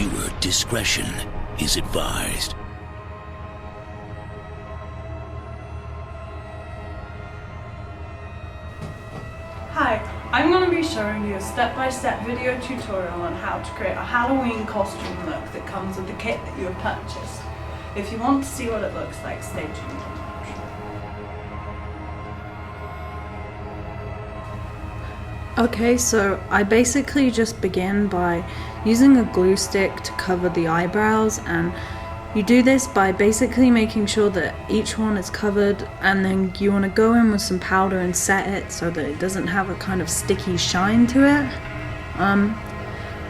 Viewer discretion is advised. Hi, I'm going to be showing you a step-by-step video tutorial on how to create a Halloween costume look that comes with the kit that you have purchased. If you want to see what it looks like, stay tuned. Okay, so I basically just begin by using a glue stick to cover the eyebrows, and you do this by basically making sure that each one is covered, and then you want to go in with some powder and set it so that it doesn't have a kind of sticky shine to it.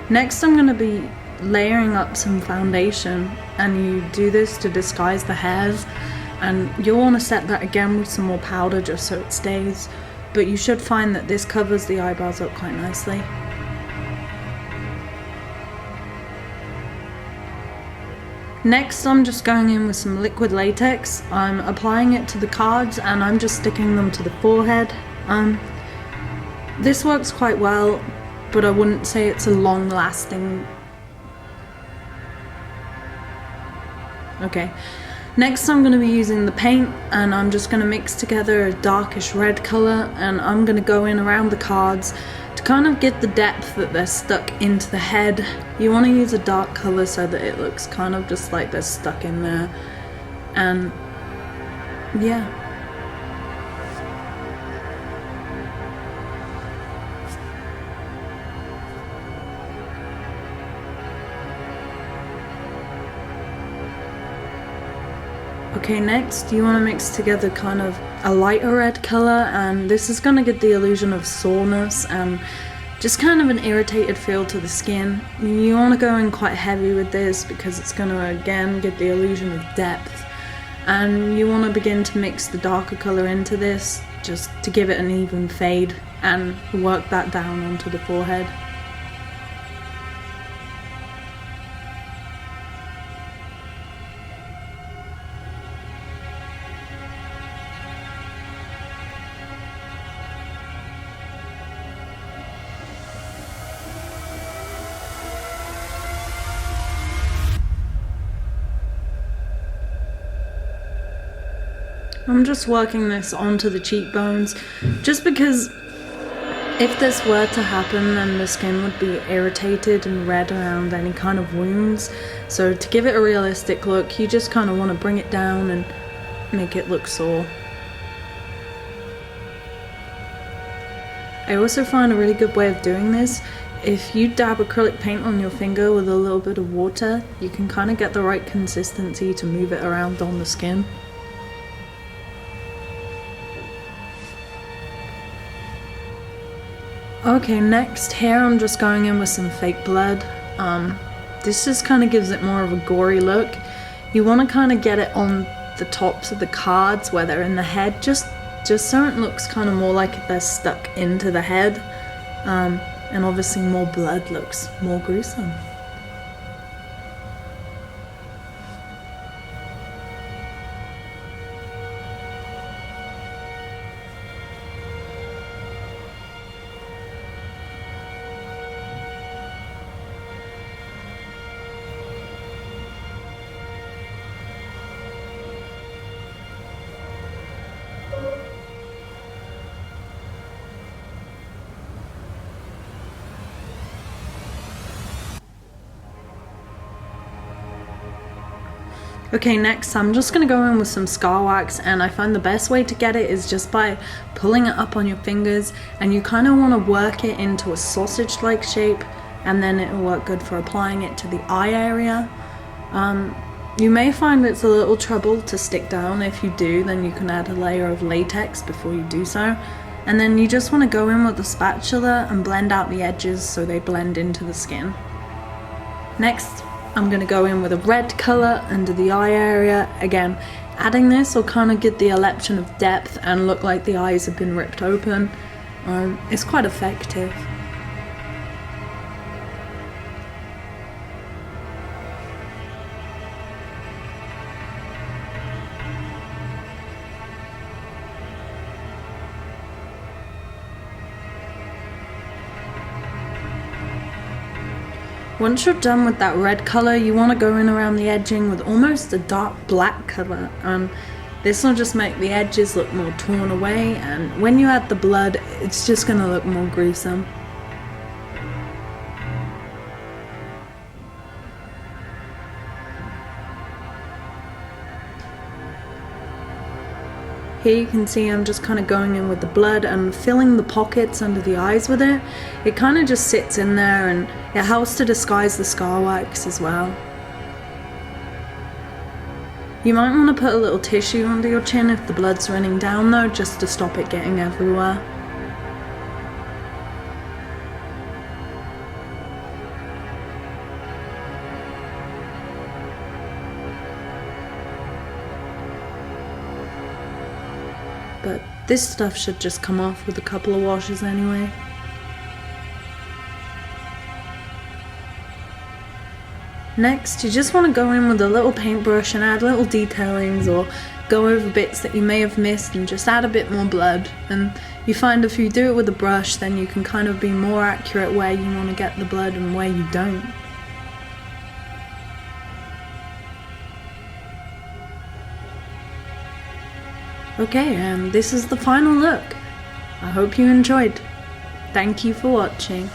Next I'm going to be layering up some foundation, and you do this to disguise the hairs, and you'll want to set that again with some more powder just so it stays, but you should find that this covers the eyebrows up quite nicely. Next I'm just going in with some liquid latex. I'm applying it to the cards and I'm just sticking them to the forehead. This works quite well, but I wouldn't say it's a long lasting. Okay. Next I'm going to be using the paint, and I'm just going to mix together a darkish red colour, and I'm going to go in around the cards to kind of get the depth that they're stuck into the head. You want to use a dark colour so that it looks kind of just like they're stuck in there, and yeah. Okay, next you want to mix together kind of a lighter red colour, and this is going to get the illusion of soreness and just kind of an irritated feel to the skin. You want to go in quite heavy with this because it's going to again get the illusion of depth, and you want to begin to mix the darker colour into this just to give it an even fade and work that down onto the forehead. I'm just working this onto the cheekbones, just because if this were to happen then the skin would be irritated and red around any kind of wounds. So to give it a realistic look, you just kind of want to bring it down and make it look sore. I also find a really good way of doing this, if you dab acrylic paint on your finger with a little bit of water, you can kind of get the right consistency to move it around on the skin. Okay, next here I'm just going in with some fake blood. This just kind of gives it more of a gory look. You want to kind of get it on the tops of the cards where they're in the head, just so it looks kind of more like they're stuck into the head. And obviously more blood looks more gruesome. Okay, next I'm just going to go in with some scar wax, and I find the best way to get it is just by pulling it up on your fingers, and you kind of want to work it into a sausage-like shape, and then it will work good for applying it to the eye area. You may find it's a little trouble to stick down. If you do, then you can add a layer of latex before you do so, and then you just want to go in with a spatula and blend out the edges so they blend into the skin. Next, I'm going to go in with a red colour under the eye area. Again, adding this will kind of get the illusion of depth and look like the eyes have been ripped open. It's quite effective. Once you're done with that red color, you want to go in around the edging with almost a dark black color, and this will just make the edges look more torn away, and when you add the blood, it's just going to look more gruesome. Here you can see I'm just kind of going in with the blood and filling the pockets under the eyes with it. It kind of just sits in there and it helps to disguise the scar wax as well. You might want to put a little tissue under your chin if the blood's running down though, just to stop it getting everywhere. But this stuff should just come off with a couple of washes anyway. Next, you just want to go in with a little paintbrush and add little detailings, or go over bits that you may have missed and just add a bit more blood. And you find if you do it with a brush, then you can kind of be more accurate where you want to get the blood and where you don't. Okay, and this is the final look. I hope you enjoyed. Thank you for watching.